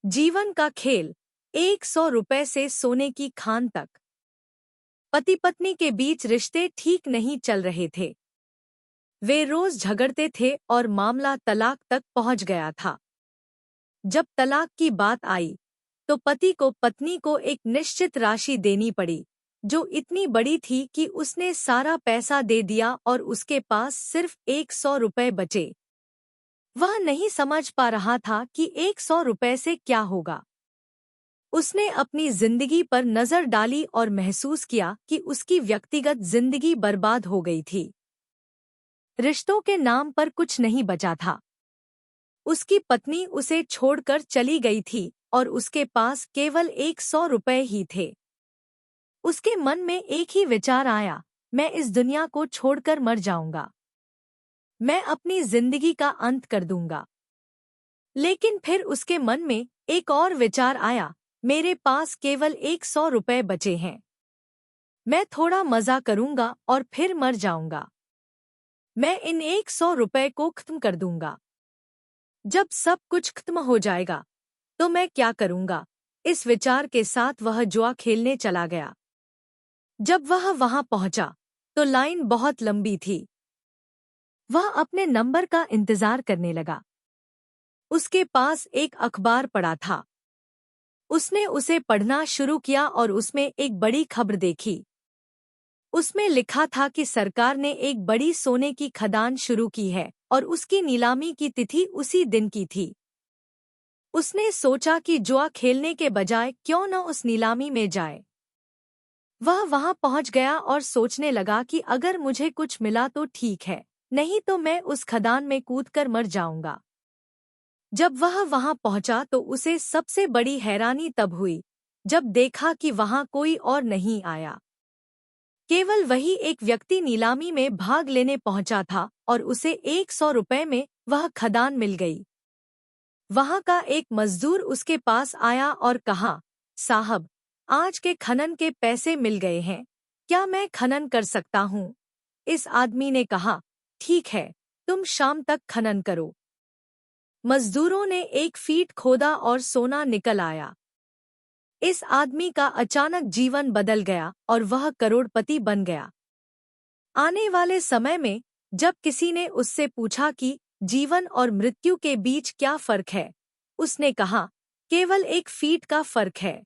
जीवन का खेल, 100 रुपए से सोने की खान तक। पति पत्नी के बीच रिश्ते ठीक नहीं चल रहे थे। वे रोज झगड़ते थे और मामला तलाक तक पहुंच गया था। जब तलाक की बात आई तो पति को पत्नी को एक निश्चित राशि देनी पड़ी, जो इतनी बड़ी थी कि उसने सारा पैसा दे दिया और उसके पास सिर्फ 100 रुपए बचे। वह नहीं समझ पा रहा था कि 100 रुपए से क्या होगा। उसने अपनी जिंदगी पर नजर डाली और महसूस किया कि उसकी व्यक्तिगत जिंदगी बर्बाद हो गई थी। रिश्तों के नाम पर कुछ नहीं बचा था। उसकी पत्नी उसे छोड़कर चली गई थी और उसके पास केवल 100 रुपए ही थे। उसके मन में एक ही विचार आया, मैं इस दुनिया को छोड़कर मर जाऊंगा। मैं अपनी जिंदगी का अंत कर दूंगा। लेकिन फिर उसके मन में एक और विचार आया, मेरे पास केवल 100 रुपए बचे हैं। मैं थोड़ा मजा करूंगा और फिर मर जाऊंगा। मैं इन 100 रुपए को खत्म कर दूंगा। जब सब कुछ खत्म हो जाएगा तो मैं क्या करूंगा? इस विचार के साथ वह जुआ खेलने चला गया। जब वह वहां पहुंचा तो लाइन बहुत लंबी थी। वह अपने नंबर का इंतजार करने लगा। उसके पास एक अखबार पड़ा था। उसने उसे पढ़ना शुरू किया और उसमें एक बड़ी खबर देखी। उसमें लिखा था कि सरकार ने एक बड़ी सोने की खदान शुरू की है और उसकी नीलामी की तिथि उसी दिन की थी। उसने सोचा कि जुआ खेलने के बजाय क्यों न उस नीलामी में जाए। वह वहां पहुंच गया और सोचने लगा कि अगर मुझे कुछ मिला तो ठीक है, नहीं तो मैं उस खदान में कूदकर मर जाऊंगा। जब वह वहां पहुंचा तो उसे सबसे बड़ी हैरानी तब हुई जब देखा कि वहां कोई और नहीं आया। केवल वही एक व्यक्ति नीलामी में भाग लेने पहुंचा था और उसे 100 रुपए में वह खदान मिल गई। वहां का एक मजदूर उसके पास आया और कहा, साहब, आज के खनन के पैसे मिल गए हैं, क्या मैं खनन कर सकता हूँ? इस आदमी ने कहा, ठीक है, तुम शाम तक खनन करो। मजदूरों ने 1 फीट खोदा और सोना निकल आया। इस आदमी का अचानक जीवन बदल गया और वह करोड़पति बन गया। आने वाले समय में जब किसी ने उससे पूछा कि जीवन और मृत्यु के बीच क्या फर्क है, उसने कहा, केवल 1 फीट का फर्क है।